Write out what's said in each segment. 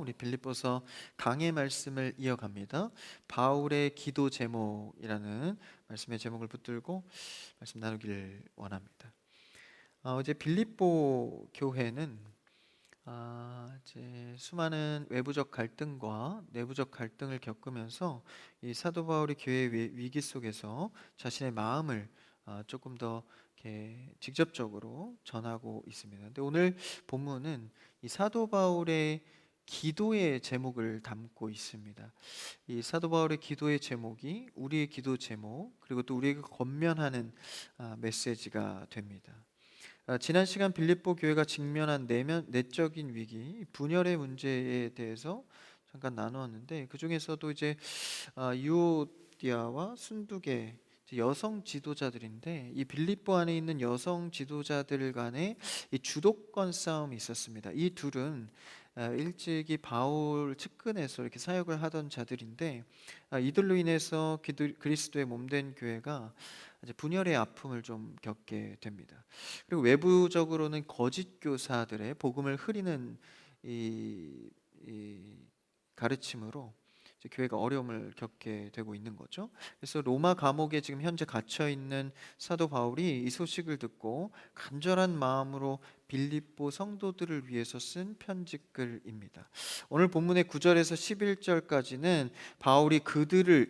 우리 빌립보서 강의 말씀을 이어갑니다. 바울의 기도 제목이라는 말씀의 제목을 붙들고 말씀 나누기를 원합니다. 어제 빌립보 교회는 이제 수많은 외부적 갈등과 내부적 갈등을 겪으면서 이 사도 바울이 교회 위기 속에서 자신의 마음을 조금 더 이렇게 직접적으로 전하고 있습니다. 근데 오늘 본문은 이 사도 바울의 기도의 제목을 담고 있습니다. 이 사도 바울의 기도의 제목이 우리의 기도 제목, 그리고 또 우리에게 권면하는 메시지가 됩니다. 지난 시간 빌립보 교회가 직면한 내적인 위기, 분열의 문제에 대해서 잠깐 나누었는데, 그 중에서도 이제 유오디아와 순두계 여성 지도자들인데, 이 빌립보 안에 있는 여성 지도자들 간의 이 주도권 싸움이 있었습니다. 이 둘은 일찍이 바울 측근에서 이렇게 사역을 하던 자들인데, 이들로 인해서 그리스도의 몸된 교회가 이제 분열의 아픔을 좀 겪게 됩니다. 그리고 외부적으로는 거짓 교사들의 복음을 흐리는 이 가르침으로 이제 교회가 어려움을 겪게 되고 있는 거죠. 그래서 로마 감옥에 지금 현재 갇혀 있는 사도 바울이 이 소식을 듣고 간절한 마음으로 빌립보 성도들을 위해서 쓴 편지글입니다. 오늘 본문의 9절에서 11절까지는 바울이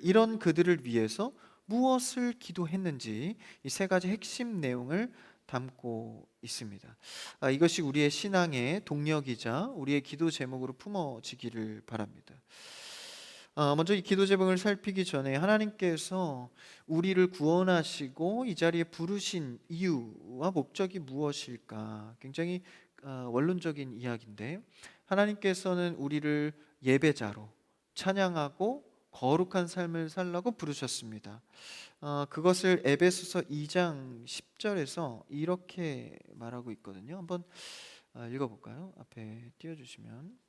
이런 그들을 위해서 무엇을 기도했는지 이 세 가지 핵심 내용을 담고 있습니다. 이것이 우리의 신앙의 동력이자 우리의 기도 제목으로 품어지기를 바랍니다. 먼저 이 기도 제목을 살피기 전에 하나님께서 우리를 구원하시고 이 자리에 부르신 이유와 목적이 무엇일까? 굉장히 원론적인 이야기인데, 하나님께서는 우리를 예배자로 찬양하고 거룩한 삶을 살라고 부르셨습니다. 그것을 에베소서 2장 10절에서 이렇게 말하고 있거든요. 한번 읽어볼까요? 앞에 띄워주시면.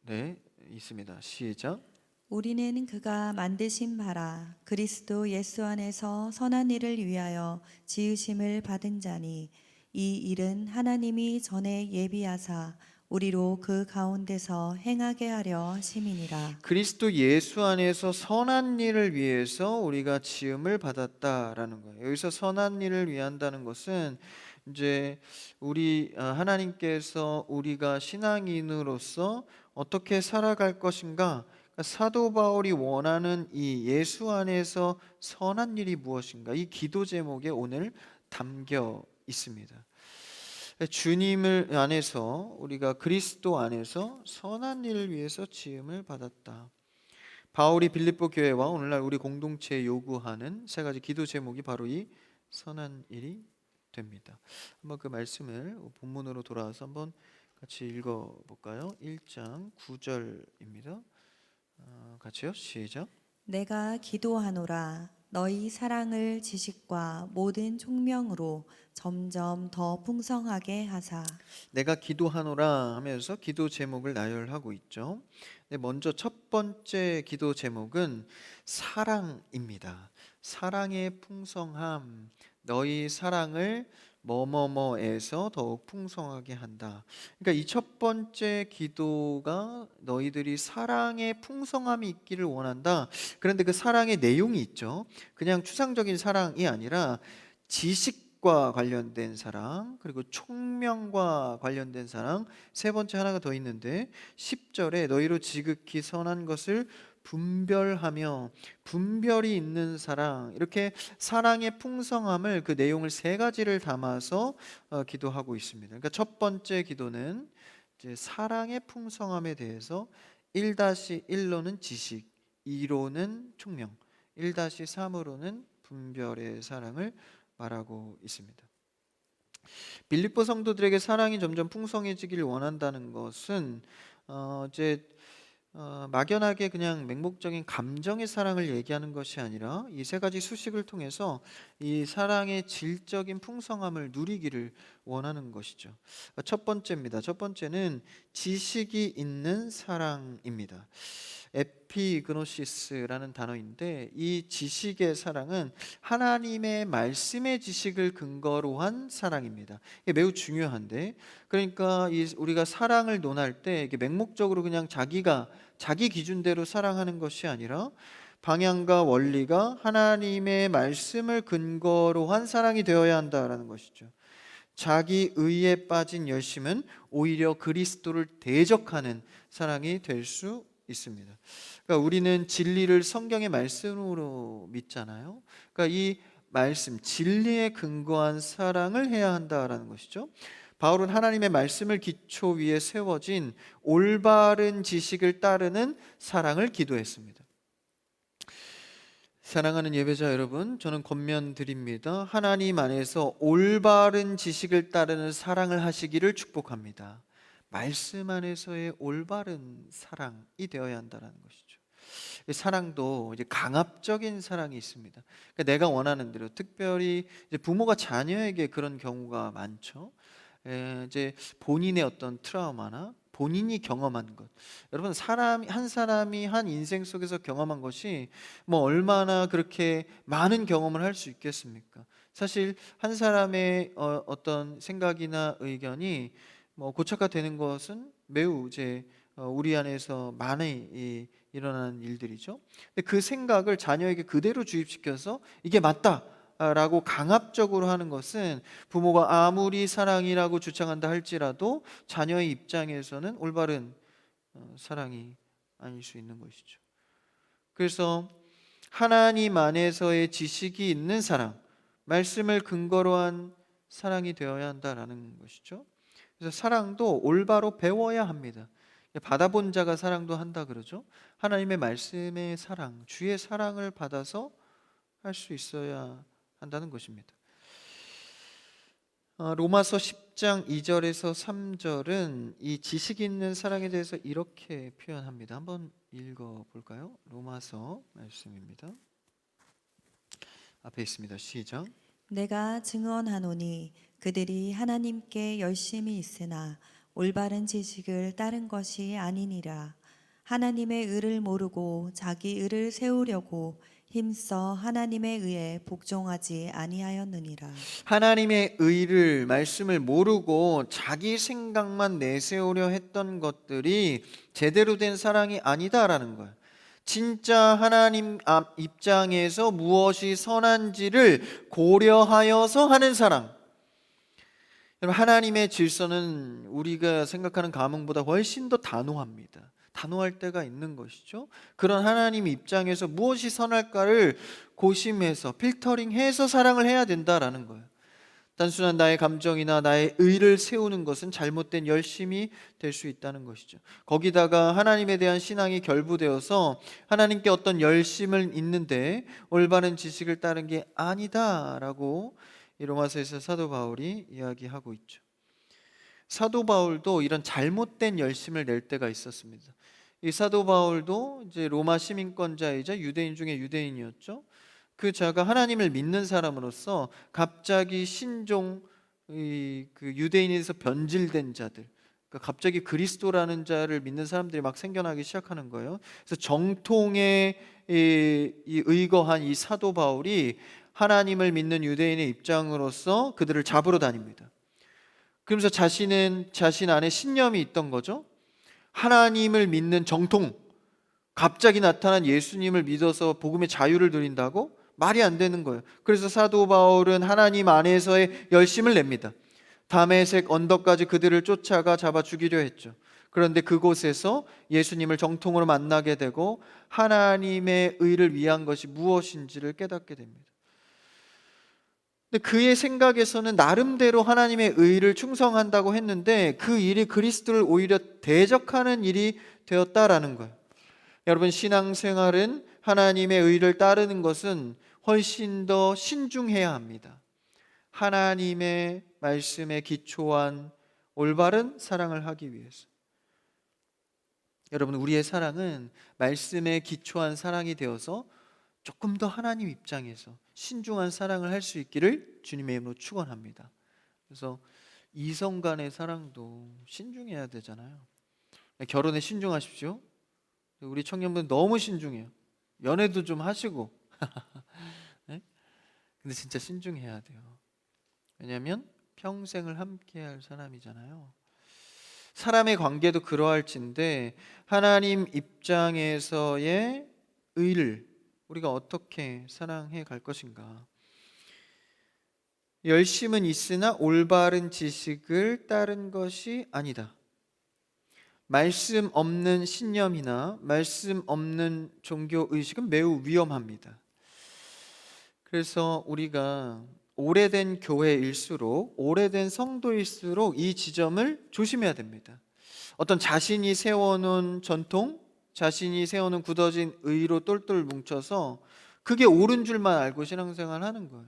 네, 있습니다. 시작. 우리는 그가 만드신 바라 그리스도 예수 안에서 선한 일을 위하여 지으심을 받은 자니 이 일은 하나님이 전에 예비하사 우리로 그 가운데서 행하게 하려 하심이니라. 그리스도 예수 안에서 선한 일을 위해서 우리가 지음을 받았다라는 거예요. 여기서 선한 일을 위한다는 것은 이제 하나님께서 우리가 신앙인으로서 어떻게 살아갈 것인가, 그러니까 사도 바울이 원하는 이 예수 안에서 선한 일이 무엇인가, 이 기도 제목에 오늘 담겨 있습니다. 주님을 안에서, 우리가 그리스도 안에서 선한 일을 위해서 지음을 받았다. 바울이 빌립보 교회와 오늘날 우리 공동체에 요구하는 세 가지 기도 제목이 바로 이 선한 일이 됩니다. 한번 그 말씀을 본문으로 돌아와서 한번 같이 읽어볼까요? 1장 9절입니다. 같이요, 시작. 내가 기도하노라 너희 사랑을 지식과 모든 총명으로 점점 더 풍성하게 하사. 내가 기도하노라 하면서 기도 제목을 나열하고 있죠. 먼저 첫 번째 기도 제목은 사랑입니다. 사랑의 풍성함, 너희 사랑을 뭐뭐뭐에서 더욱 풍성하게 한다. 그러니까 이 첫 번째 기도가 너희들이 사랑의 풍성함이 있기를 원한다. 그런데 그 사랑의 내용이 있죠. 그냥 추상적인 사랑이 아니라 지식과 관련된 사랑, 그리고 총명과 관련된 사랑, 세 번째 하나가 더 있는데 10절에 너희로 지극히 선한 것을 분별하며, 분별이 있는 사랑, 이렇게 사랑의 풍성함을, 그 내용을 세 가지를 담아서 기도하고 있습니다. 그러니까 첫 번째 기도는 이제 사랑의 풍성함에 대해서 1-1로는 지식, 2로는 총명, 1-3으로는 분별의 사랑을 말하고 있습니다. 빌립보 성도들에게 사랑이 점점 풍성해지기를 원한다는 것은 이제 막연하게 그냥 맹목적인 감정의 사랑을 얘기하는 것이 아니라 이 세 가지 수식을 통해서 이 사랑의 질적인 풍성함을 누리기를 원하는 것이죠. 첫 번째입니다. 첫 번째는 지식이 있는 사랑입니다. 에피그노시스라는 단어인데, 이 지식의 사랑은 하나님의 말씀의 지식을 근거로 한 사랑입니다. 이게 매우 중요한데, 그러니까 우리가 사랑을 논할 때 이게 맹목적으로 그냥 자기 기준대로 사랑하는 것이 아니라 방향과 원리가 하나님의 말씀을 근거로 한 사랑이 되어야 한다라는 것이죠. 자기 의에 빠진 열심은 오히려 그리스도를 대적하는 사랑이 될 수 있습니다. 그러니까 우리는 진리를 성경의 말씀으로 믿잖아요. 그러니까 이 말씀, 진리에 근거한 사랑을 해야 한다라는 것이죠. 바울은 하나님의 말씀을 기초 위에 세워진 올바른 지식을 따르는 사랑을 기도했습니다. 사랑하는 예배자 여러분, 저는 권면드립니다. 하나님 안에서 올바른 지식을 따르는 사랑을 하시기를 축복합니다. 말씀 안에서의 올바른 사랑이 되어야 한다는 것이죠. 사랑도 이제 강압적인 사랑이 있습니다. 그러니까 내가 원하는 대로, 특별히 이제 부모가 자녀에게 그런 경우가 많죠. 이제 본인의 어떤 트라우마나 본인이 경험한 것, 여러분 한 사람이 한 인생 속에서 경험한 것이 뭐 얼마나 그렇게 많은 경험을 할 수 있겠습니까? 사실 한 사람의 어떤 생각이나 의견이 뭐 고착화되는 것은 매우 이제 우리 안에서 많이 일어나는 일들이죠. 근데 그 생각을 자녀에게 그대로 주입시켜서 이게 맞다 라고 강압적으로 하는 것은 부모가 아무리 사랑이라고 주장한다 할지라도 자녀의 입장에서는 올바른 사랑이 아닐 수 있는 것이죠. 그래서 하나님 안에서의 지식이 있는 사랑, 말씀을 근거로 한 사랑이 되어야 한다라는 것이죠. 그래서 사랑도 올바로 배워야 합니다. 받아본 자가 사랑도 한다 그러죠. 하나님의 말씀의 사랑, 주의 사랑을 받아서 할 수 있어야 한다는 것입니다. 로마서 10장 2절에서 3절은 이 지식 있는 사랑에 대해서 이렇게 표현합니다. 한번 읽어볼까요? 로마서 말씀입니다. 앞에 있습니다. 시작. 내가 증언하노니 그들이 하나님께 열심히 있으나 올바른 지식을 따른 것이 아니니라. 하나님의 의를 모르고 자기 의를 세우려고 힘써 하나님의 의에 복종하지 아니하였느니라. 하나님의 의를, 말씀을 모르고 자기 생각만 내세우려 했던 것들이 제대로 된 사랑이 아니다라는 거예요. 진짜 하나님 입장에서 무엇이 선한지를 고려하여서 하는 사랑. 여러분, 하나님의 질서는 우리가 생각하는 감흥보다 훨씬 더 단호합니다. 단호할 때가 있는 것이죠. 그런 하나님 입장에서 무엇이 선할까를 고심해서 필터링해서 사랑을 해야 된다라는 거예요. 단순한 나의 감정이나 나의 의를 세우는 것은 잘못된 열심이 될 수 있다는 것이죠. 거기다가 하나님에 대한 신앙이 결부되어서 하나님께 어떤 열심을 있는데 올바른 지식을 따른 게 아니다라고 이 로마서에서 사도 바울이 이야기하고 있죠. 사도 바울도 이런 잘못된 열심을 낼 때가 있었습니다. 이 사도 바울도 이제 로마 시민권자이자 유대인 중에 유대인이었죠. 그 자가 하나님을 믿는 사람으로서 갑자기 그 유대인에서 변질된 자들, 그러니까 갑자기 그리스도라는 자를 믿는 사람들이 막 생겨나기 시작하는 거예요. 그래서 정통에 의거한 이 사도 바울이 하나님을 믿는 유대인의 입장으로서 그들을 잡으러 다닙니다. 그러면서 자신 안에 신념이 있던 거죠. 하나님을 믿는 정통, 갑자기 나타난 예수님을 믿어서 복음의 자유를 누린다고? 말이 안 되는 거예요. 그래서 사도 바울은 하나님 안에서의 열심을 냅니다. 다메섹 언덕까지 그들을 쫓아가 잡아 죽이려 했죠. 그런데 그곳에서 예수님을 정통으로 만나게 되고 하나님의 의를 위한 것이 무엇인지를 깨닫게 됩니다. 근데 그의 생각에서는 나름대로 하나님의 의를 충성한다고 했는데 그 일이 그리스도를 오히려 대적하는 일이 되었다라는 거예요. 여러분, 신앙생활은 하나님의 의를 따르는 것은 훨씬 더 신중해야 합니다. 하나님의 말씀에 기초한 올바른 사랑을 하기 위해서. 여러분, 우리의 사랑은 말씀에 기초한 사랑이 되어서 조금 더 하나님 입장에서 신중한 사랑을 할 수 있기를 주님의 이름으로 축원합니다. 그래서 이성 간의 사랑도 신중해야 되잖아요. 결혼에 신중하십시오. 우리 청년분 너무 신중해요. 연애도 좀 하시고. 네? 근데 진짜 신중해야 돼요. 왜냐하면 평생을 함께할 사람이잖아요. 사람의 관계도 그러할진데 하나님 입장에서의 의를 우리가 어떻게 사랑해 갈 것인가? 열심은 있으나 올바른 지식을 따른 것이 아니다. 말씀 없는 신념이나 말씀 없는 종교 의식은 매우 위험합니다. 그래서 우리가 오래된 교회일수록, 오래된 성도일수록 이 지점을 조심해야 됩니다. 어떤 자신이 세워놓은 전통, 자신이 세워놓은 굳어진 의로 똘똘 뭉쳐서 그게 옳은 줄만 알고 신앙생활 하는 거예요.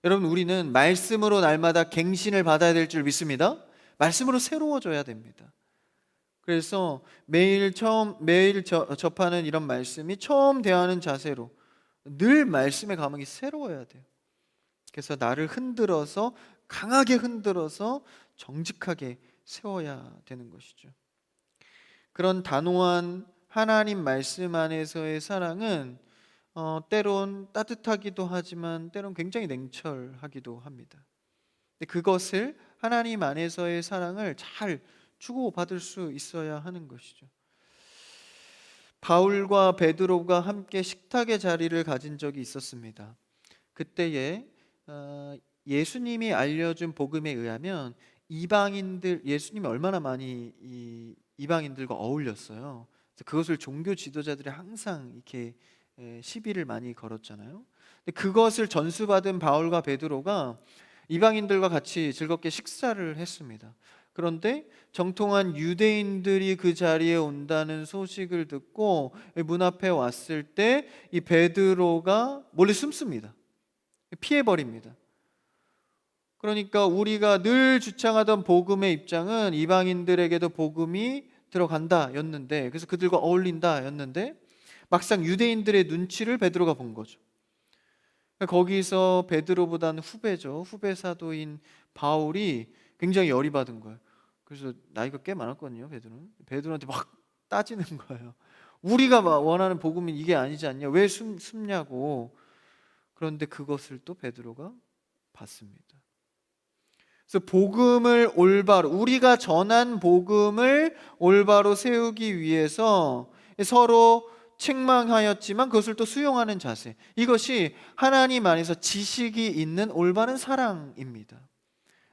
여러분, 우리는 말씀으로 날마다 갱신을 받아야 될 줄 믿습니다. 말씀으로 새로워져야 됩니다. 그래서 매일 접하는 이런 말씀이 처음 대하는 자세로 늘 말씀의 감흥이 새로워야 돼요. 그래서 나를 흔들어서, 강하게 흔들어서 정직하게 세워야 되는 것이죠. 그런 단호한 하나님 말씀 안에서의 사랑은 때론 따뜻하기도 하지만 때론 굉장히 냉철하기도 합니다. 근데 그것을 하나님 안에서의 사랑을 잘 주고받을 수 있어야 하는 것이죠. 바울과 베드로가 함께 식탁의 자리를 가진 적이 있었습니다. 그때에 예수님이 알려준 복음에 의하면 예수님이 얼마나 많이 이방인들과 어울렸어요. 그래서 그것을 종교 지도자들이 항상 이렇게 시비를 많이 걸었잖아요. 근데 그것을 전수받은 바울과 베드로가 이방인들과 같이 즐겁게 식사를 했습니다. 그런데 정통한 유대인들이 그 자리에 온다는 소식을 듣고 문 앞에 왔을 때 이 베드로가 몰래 숨습니다. 피해버립니다. 그러니까 우리가 늘 주창하던 복음의 입장은 이방인들에게도 복음이 들어간다 였는데, 그래서 그들과 어울린다 였는데, 막상 유대인들의 눈치를 베드로가 본 거죠. 거기서 베드로보다는 후배죠. 후배 사도인 바울이 굉장히 열이 받은 거예요. 그래서 나이가 꽤 많았거든요. 베드로한테 막 따지는 거예요. 우리가 원하는 복음은 이게 아니지 않냐, 왜 숨냐고. 그런데 그것을 또 베드로가 받습니다. 그래서 우리가 전한 복음을 올바로 세우기 위해서 서로 책망하였지만 그것을 또 수용하는 자세, 이것이 하나님 안에서 지식이 있는 올바른 사랑입니다.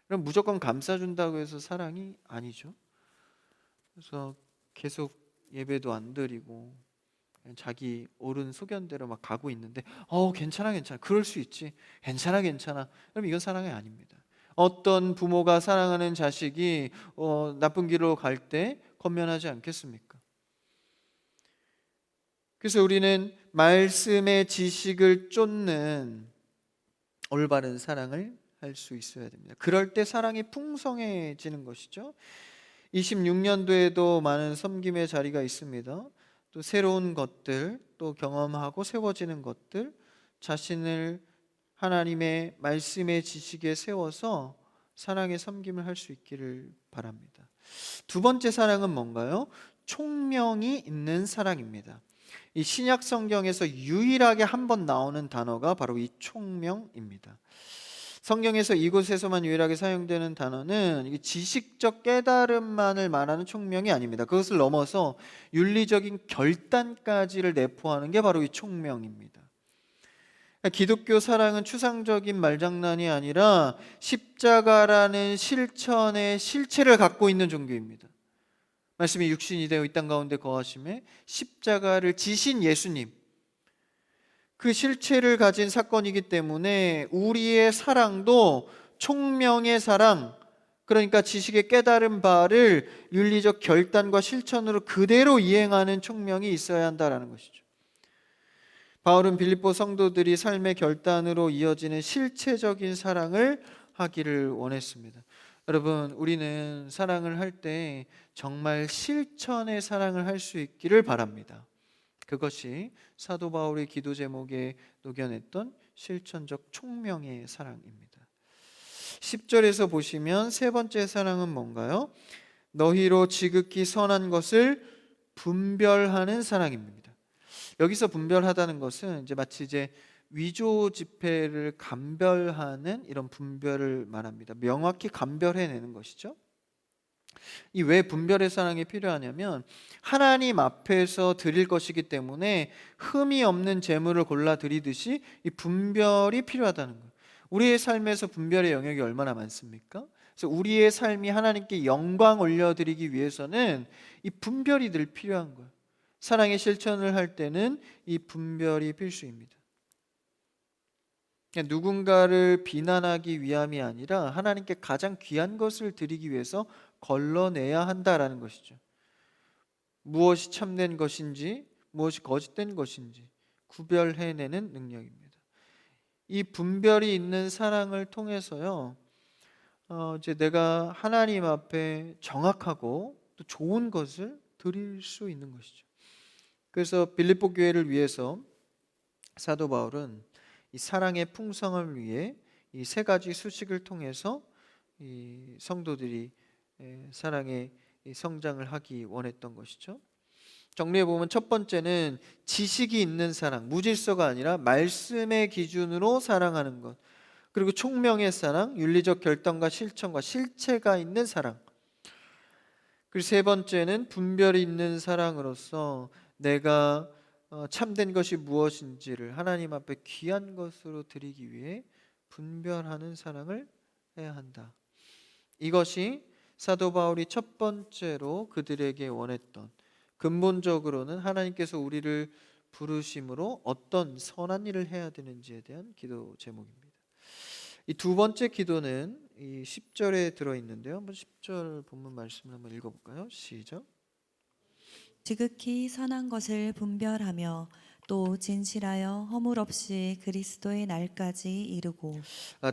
그럼 무조건 감싸준다고 해서 사랑이 아니죠. 그래서 계속 예배도 안 드리고 그냥 자기 옳은 소견대로 막 가고 있는데 괜찮아 그럴 수 있지, 괜찮아 그럼 이건 사랑이 아닙니다. 어떤 부모가 사랑하는 자식이 나쁜 길로 갈 때 권면하지 않겠습니까? 그래서 우리는 말씀의 지식을 쫓는 올바른 사랑을 할 수 있어야 됩니다. 그럴 때 사랑이 풍성해지는 것이죠. 26년도에도 많은 섬김의 자리가 있습니다. 또 새로운 것들, 또 경험하고 세워지는 것들, 자신을 하나님의 말씀의 지식에 세워서 사랑의 섬김을 할 수 있기를 바랍니다. 두 번째 사랑은 뭔가요? 총명이 있는 사랑입니다. 이 신약 성경에서 유일하게 한 번 나오는 단어가 바로 이 총명입니다. 성경에서 이곳에서만 유일하게 사용되는 단어는 지식적 깨달음만을 말하는 총명이 아닙니다. 그것을 넘어서 윤리적인 결단까지를 내포하는 게 바로 이 총명입니다. 기독교 사랑은 추상적인 말장난이 아니라 십자가라는 실천의 실체를 갖고 있는 종교입니다. 말씀이 육신이 되어 이 땅 가운데 거하심에 십자가를 지신 예수님, 그 실체를 가진 사건이기 때문에 우리의 사랑도 총명의 사랑, 그러니까 지식의 깨달은 바를 윤리적 결단과 실천으로 그대로 이행하는 총명이 있어야 한다는 것이죠. 바울은 빌립보 성도들이 삶의 결단으로 이어지는 실체적인 사랑을 하기를 원했습니다. 여러분, 우리는 사랑을 할 때 정말 실천의 사랑을 할 수 있기를 바랍니다. 그것이 사도 바울의 기도 제목에 녹여냈던 실천적 총명의 사랑입니다. 10절에서 보시면 세 번째 사랑은 뭔가요? 너희로 지극히 선한 것을 분별하는 사랑입니다. 여기서 분별하다는 것은 마치 위조 지폐를 감별하는 이런 분별을 말합니다. 명확히 감별해내는 것이죠. 이 왜 분별의 사랑이 필요하냐면 하나님 앞에서 드릴 것이기 때문에 흠이 없는 제물을 골라 드리듯이 이 분별이 필요하다는 거예요. 우리의 삶에서 분별의 영역이 얼마나 많습니까? 그래서 우리의 삶이 하나님께 영광 올려드리기 위해서는 이 분별이 늘 필요한 거예요. 사랑의 실천을 할 때는 이 분별이 필수입니다. 누군가를 비난하기 위함이 아니라 하나님께 가장 귀한 것을 드리기 위해서 걸러내야 한다라는 것이죠. 무엇이 참된 것인지 무엇이 거짓된 것인지 구별해내는 능력입니다. 이 분별이 있는 사랑을 통해서요, 내가 하나님 앞에 정확하고 또 좋은 것을 드릴 수 있는 것이죠. 그래서 빌립보 교회를 위해서 사도 바울은 이 사랑의 풍성함을 위해 이 세 가지 수식을 통해서 이 성도들이 사랑의 성장을 하기 원했던 것이죠. 정리해 보면 첫 번째는 지식이 있는 사랑, 무질서가 아니라 말씀의 기준으로 사랑하는 것. 그리고 총명의 사랑, 윤리적 결단과 실천과 실체가 있는 사랑. 그리고 세 번째는 분별이 있는 사랑으로서 내가 참된 것이 무엇인지를 하나님 앞에 귀한 것으로 드리기 위해 분별하는 사랑을 해야 한다. 이것이 사도 바울이 첫 번째로 그들에게 원했던, 근본적으로는 하나님께서 우리를 부르심으로 어떤 선한 일을 해야 되는지에 대한 기도 제목입니다. 이 두 번째 기도는 이 10절에 들어 있는데요. 한번 10절 본문 말씀을 한번 읽어 볼까요? 시작. 지극히 선한 것을 분별하며 또 진실하여 허물 없이 그리스도의 날까지 이르고.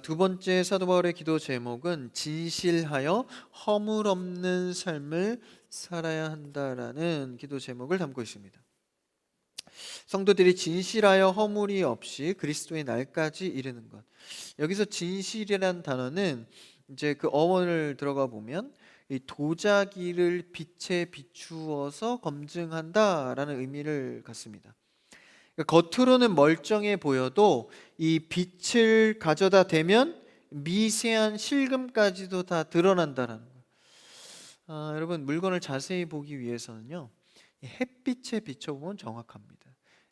두 번째 사도 바울의 기도 제목은 진실하여 허물 없는 삶을 살아야 한다라는 기도 제목을 담고 있습니다. 성도들이 진실하여 허물이 없이 그리스도의 날까지 이르는 것. 여기서 진실이란 단어는 그 어원을 들어가 보면 이 도자기를 빛에 비추어서 검증한다라는 의미를 갖습니다. 그러니까 겉으로는 멀쩡해 보여도 이 빛을 가져다 대면 미세한 실금까지도 다 드러난다라는 거예요. 여러분, 물건을 자세히 보기 위해서는요, 이 햇빛에 비춰보면 정확합니다.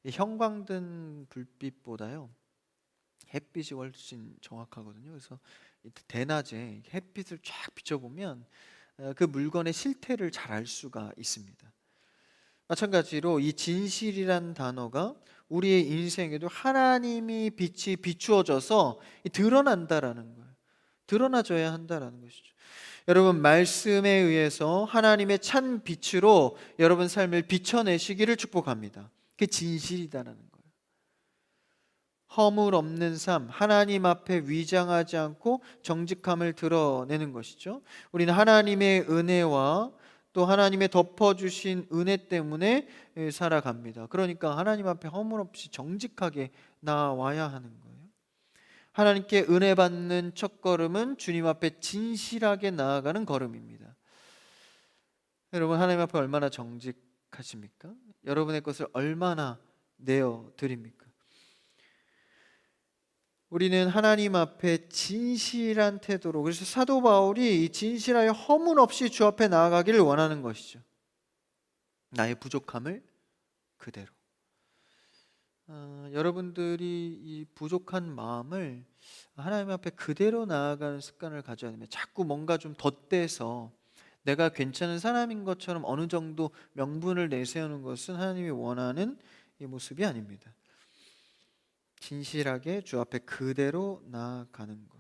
이 형광등 불빛보다요 햇빛이 훨씬 정확하거든요. 그래서 대낮에 햇빛을 쫙 비춰보면 그 물건의 실태를 잘 알 수가 있습니다. 마찬가지로 이 진실이란 단어가 우리의 인생에도 하나님이 빛이 비추어져서 드러난다라는 거예요. 드러나져야 한다라는 것이죠. 여러분, 말씀에 의해서 하나님의 찬 빛으로 여러분 삶을 비춰내시기를 축복합니다. 그게 진실이다라는 거예요. 허물 없는 삶, 하나님 앞에 위장하지 않고 정직함을 드러내는 것이죠. 우리는 하나님의 은혜와 또 하나님의 덮어주신 은혜 때문에 살아갑니다. 그러니까 하나님 앞에 허물 없이 정직하게 나와야 하는 거예요. 하나님께 은혜 받는 첫 걸음은 주님 앞에 진실하게 나아가는 걸음입니다. 여러분, 하나님 앞에 얼마나 정직하십니까? 여러분의 것을 얼마나 내어 드립니까? 우리는 하나님 앞에 진실한 태도로, 그래서 사도 바울이 이 진실하여 허물 없이 주 앞에 나아가기를 원하는 것이죠. 나의 부족함을 그대로. 여러분들이 이 부족한 마음을 하나님 앞에 그대로 나아가는 습관을 가져야 됩니다. 자꾸 뭔가 좀 덧대서 내가 괜찮은 사람인 것처럼 어느 정도 명분을 내세우는 것은 하나님이 원하는 이 모습이 아닙니다. 진실하게 주 앞에 그대로 나아가는 것.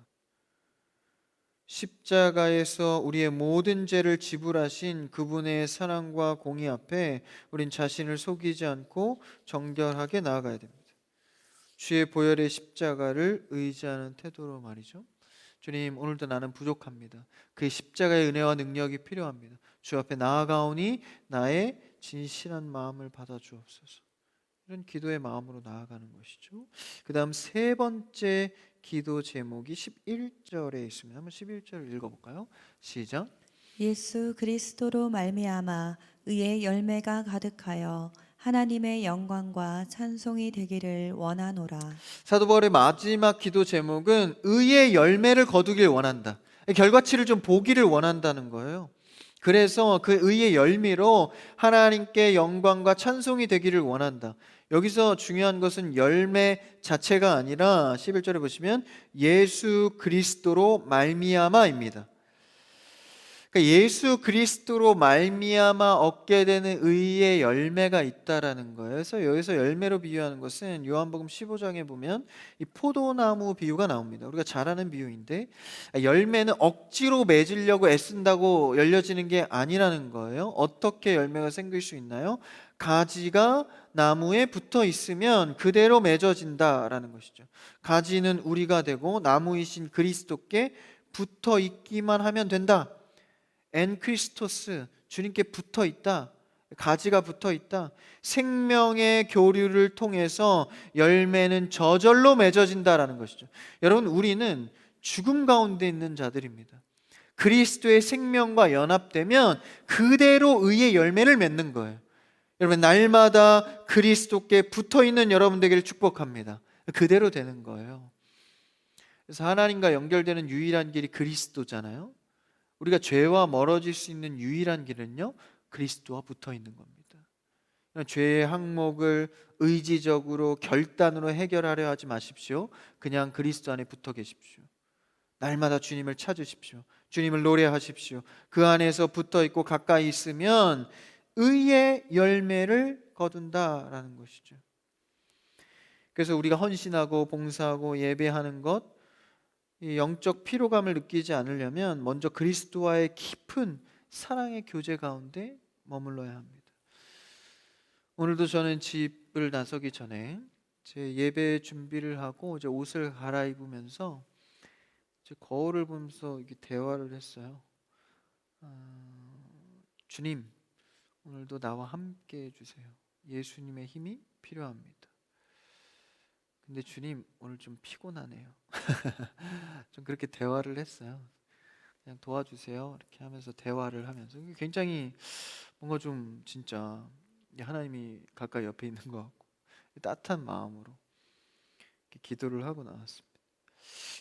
십자가에서 우리의 모든 죄를 지불하신 그분의 사랑과 공의 앞에 우린 자신을 속이지 않고 정결하게 나아가야 됩니다. 주의 보혈의 십자가를 의지하는 태도로 말이죠. 주님, 오늘도 나는 부족합니다. 그 십자가의 은혜와 능력이 필요합니다. 주 앞에 나아가오니 나의 진실한 마음을 받아주옵소서. 이런 기도의 마음으로 나아가는 것이죠. 그 다음 세 번째 기도 제목이 11절에 있습니다. 한번 11절 읽어볼까요? 시작. 예수 그리스도로 말미암아 의의 열매가 가득하여 하나님의 영광과 찬송이 되기를 원하노라. 사도 바울의 마지막 기도 제목은 의의 열매를 거두길 원한다. 결과치를 좀 보기를 원한다는 거예요. 그래서 그 의의 열매로 하나님께 영광과 찬송이 되기를 원한다. 여기서 중요한 것은 열매 자체가 아니라 11절에 보시면 예수 그리스도로 말미암아입니다. 그러니까 예수 그리스도로 말미암아 얻게 되는 의의 열매가 있다라는 거예요. 그래서 여기서 열매로 비유하는 것은 요한복음 15장에 보면 이 포도나무 비유가 나옵니다. 우리가 잘 아는 비유인데 열매는 억지로 맺으려고 애쓴다고 열려지는 게 아니라는 거예요. 어떻게 열매가 생길 수 있나요? 가지가 나무에 붙어 있으면 그대로 맺어진다라는 것이죠. 가지는 우리가 되고 나무이신 그리스도께 붙어 있기만 하면 된다. 엔 크리스토스, 주님께 붙어 있다. 가지가 붙어 있다. 생명의 교류를 통해서 열매는 저절로 맺어진다라는 것이죠. 여러분, 우리는 죽음 가운데 있는 자들입니다. 그리스도의 생명과 연합되면 그대로 의의 열매를 맺는 거예요. 여러분, 날마다 그리스도께 붙어 있는 여러분 되기를 축복합니다. 그대로 되는 거예요. 그래서 하나님과 연결되는 유일한 길이 그리스도잖아요. 우리가 죄와 멀어질 수 있는 유일한 길은요, 그리스도와 붙어 있는 겁니다. 죄의 항목을 의지적으로 결단으로 해결하려 하지 마십시오. 그냥 그리스도 안에 붙어 계십시오. 날마다 주님을 찾으십시오. 주님을 노래하십시오. 그 안에서 붙어 있고 가까이 있으면 의의 열매를 거둔다라는 것이죠. 그래서 우리가 헌신하고 봉사하고 예배하는 것, 이 영적 피로감을 느끼지 않으려면 먼저 그리스도와의 깊은 사랑의 교제 가운데 머물러야 합니다. 오늘도 저는 집을 나서기 전에 제 예배 준비를 하고 이제 옷을 갈아입으면서 이제 거울을 보면서 이렇게 대화를 했어요. 주님, 오늘도 나와 함께 해주세요. 예수님의 힘이 필요합니다. 근데 주님, 오늘 좀 피곤하네요. 좀 그렇게 대화를 했어요. 그냥 도와주세요. 이렇게 하면서 대화를 하면서 굉장히 뭔가 좀 진짜 하나님이 가까이 옆에 있는 것 같고 따뜻한 마음으로 이렇게 기도를 하고 나왔습니다.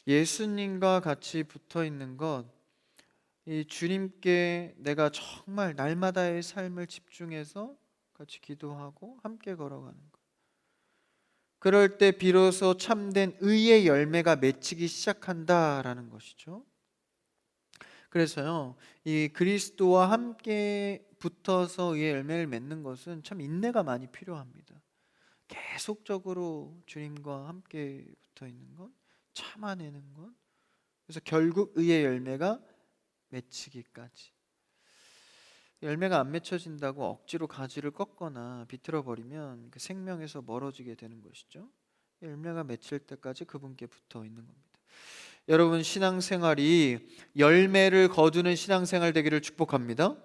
예수님과 같이 붙어 있는 것, 이 주님께 내가 정말 날마다의 삶을 집중해서 같이 기도하고 함께 걸어가는 것. 그럴 때 비로소 참된 의의 열매가 맺히기 시작한다라는 것이죠. 그래서요, 이 그리스도와 함께 붙어서 의의 열매를 맺는 것은 참 인내가 많이 필요합니다. 계속적으로 주님과 함께 붙어 있는 것, 참아내는 것, 그래서 결국 의의 열매가 맺히기까지. 열매가 안 맺혀진다고 억지로 가지를 꺾거나 비틀어 버리면 그 생명에서 멀어지게 되는 것이죠. 열매가 맺힐 때까지 그분께 붙어 있는 겁니다. 여러분, 신앙생활이 열매를 거두는 신앙생활 되기를 축복합니다.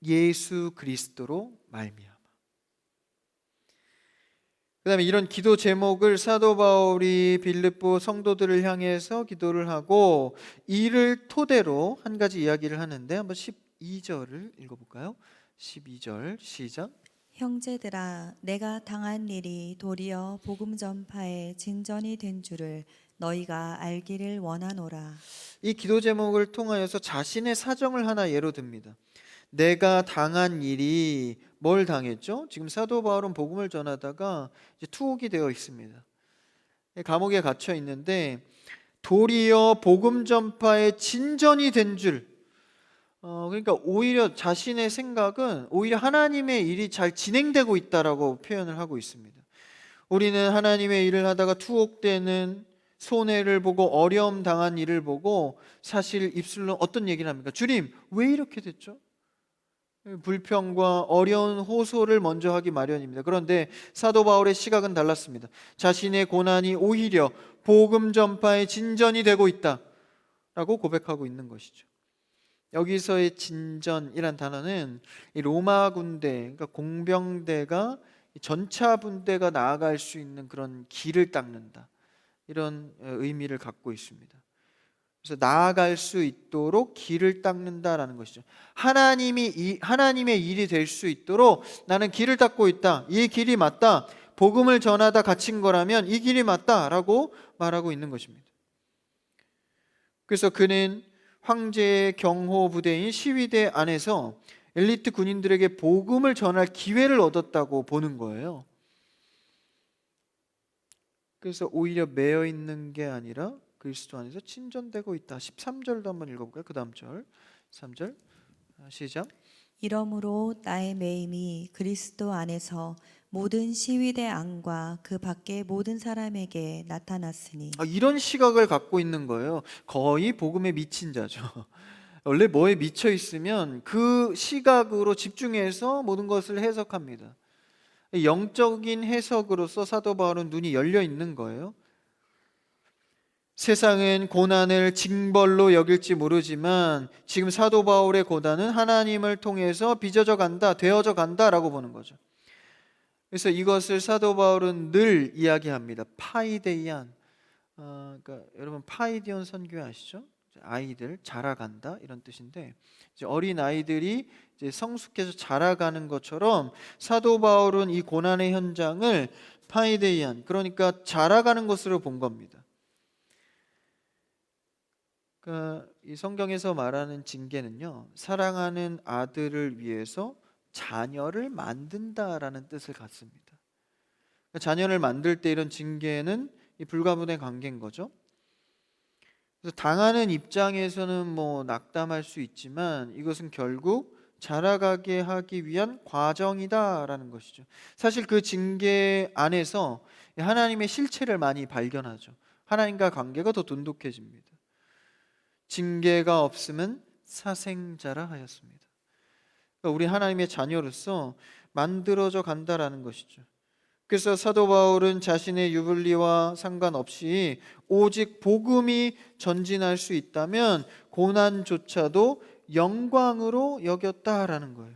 예수 그리스도로 말미암아. 그다음에 이런 기도 제목을 사도 바울이 빌립보 성도들을 향해서 기도를 하고 이를 토대로 한 가지 이야기를 하는데 한번 12절을 읽어볼까요? 12절 시작. 형제들아, 내가 당한 일이 도리어 복음 전파의 진전이 된 줄을 너희가 알기를 원하노라. 이 기도 제목을 통하여서 자신의 사정을 하나 예로 듭니다. 내가 당한 일이 뭘 당했죠? 지금 사도 바울은 복음을 전하다가 이제 투옥이 되어 있습니다. 감옥에 갇혀 있는데 도리어 복음 전파의 진전이 된 줄. 그러니까 오히려 자신의 생각은 오히려 하나님의 일이 잘 진행되고 있다라고 표현을 하고 있습니다. 우리는 하나님의 일을 하다가 투옥되는 손해를 보고 어려움 당한 일을 보고 사실 입술로 어떤 얘기를 합니까? 주님, 왜 이렇게 됐죠? 불평과 어려운 호소를 먼저 하기 마련입니다. 그런데 사도 바울의 시각은 달랐습니다. 자신의 고난이 오히려 복음 전파의 진전이 되고 있다라고 고백하고 있는 것이죠. 여기서의 진전이란 단어는 이 로마 군대, 그러니까 공병대가 전차 분대가 나아갈 수 있는 그런 길을 닦는다, 이런 의미를 갖고 있습니다. 그래서 나아갈 수 있도록 길을 닦는다라는 것이죠. 하나님의 일이 될 수 있도록 나는 길을 닦고 있다. 이 길이 맞다. 복음을 전하다 갇힌 거라면 이 길이 맞다라고 말하고 있는 것입니다. 그래서 그는 황제의 경호 부대인 시위대 안에서 엘리트 군인들에게 복음을 전할 기회를 얻었다고 보는 거예요. 그래서 오히려 매여 있는 게 아니라 그리스도 안에서 친전되고 있다. 13절도 한번 읽어볼까요? 그 다음 절 3절 시작. 이러므로 나의 매임이 그리스도 안에서 모든 시위대 안과 그 밖의 모든 사람에게 나타났으니. 이런 시각을 갖고 있는 거예요. 거의 복음에 미친 자죠. 원래 뭐에 미쳐 있으면 그 시각으로 집중해서 모든 것을 해석합니다. 영적인 해석으로서 사도 바울은 눈이 열려 있는 거예요. 세상은 고난을 징벌로 여길지 모르지만 지금 사도 바울의 고난은 하나님을 통해서 빚어져 간다, 되어져 간다라고 보는 거죠. 그래서 이것을 사도 바울은 늘 이야기합니다. 파이데이안. 그러니까 여러분 파이디온 선교 아시죠? 아이들 자라간다 이런 뜻인데, 이제 어린 아이들이 이제 성숙해서 자라가는 것처럼 사도 바울은 이 고난의 현장을 파이데이안, 그러니까 자라가는 것으로 본 겁니다. 그러니까 이 성경에서 말하는 징계는요, 사랑하는 아들을 위해서 자녀를 만든다라는 뜻을 갖습니다. 그러니까 자녀를 만들 때 이런 징계는 이 불가분의 관계인 거죠. 그래서 당하는 입장에서는 뭐 낙담할 수 있지만 이것은 결국 자라가게 하기 위한 과정이다라는 것이죠. 사실 그 징계 안에서 하나님의 실체를 많이 발견하죠. 하나님과 관계가 더 돈독해집니다. 징계가 없으면 사생자라 하였습니다. 그러니까 우리 하나님의 자녀로서 만들어져 간다라는 것이죠. 그래서 사도 바울은 자신의 유불리와 상관없이 오직 복음이 전진할 수 있다면 고난조차도 영광으로 여겼다라는 거예요.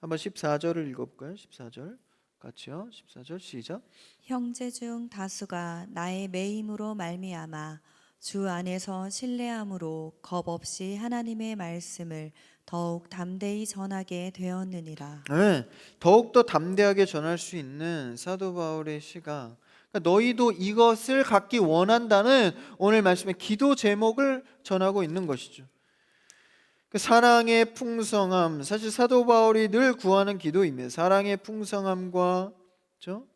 한번 14절을 읽어볼까요? 14절 같이요. 14절 시작. 형제 중 다수가 나의 매임으로 말미암아 주 안에서 신뢰함으로 겁 없이 하나님의 말씀을 더욱 담대히 전하게 되었느니라. 네, 더욱더 담대하게 전할 수 있는 사도 바울의 시가, 그러니까 너희도 이것을 갖기 원한다는 오늘 말씀의 기도 제목을 전하고 있는 것이죠. 그 사랑의 풍성함, 사실 사도 바울이 늘 구하는 기도입니다. 사랑의 풍성함과 그렇죠?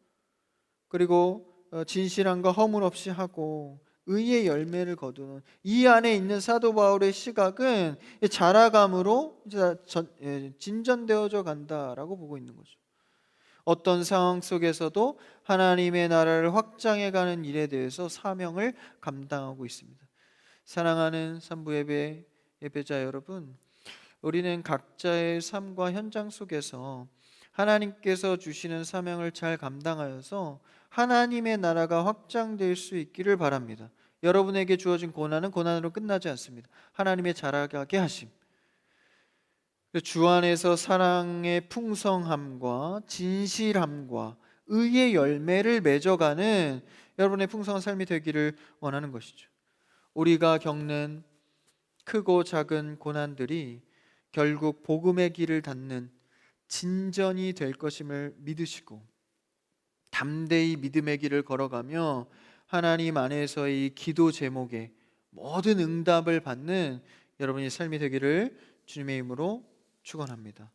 그리고 진실함과 허물 없이 하고 의의 열매를 거두는 이 안에 있는 사도 바울의 시각은 자라감으로 진전되어져 간다라고 보고 있는 거죠. 어떤 상황 속에서도 하나님의 나라를 확장해가는 일에 대해서 사명을 감당하고 있습니다. 사랑하는 산부 예배자 여러분, 우리는 각자의 삶과 현장 속에서 하나님께서 주시는 사명을 잘 감당하여서 하나님의 나라가 확장될 수 있기를 바랍니다. 여러분에게 주어진 고난은 고난으로 끝나지 않습니다. 하나님의 자라가게 하심, 주 안에서 사랑의 풍성함과 진실함과 의의 열매를 맺어가는 여러분의 풍성한 삶이 되기를 원하는 것이죠. 우리가 겪는 크고 작은 고난들이 결국 복음의 길을 닫는 진전이 될 것임을 믿으시고 담대히 믿음의 길을 걸어가며 하나님 안에서의 기도 제목에 모든 응답을 받는 여러분의 삶이 되기를 주님의 이름으로 축원합니다.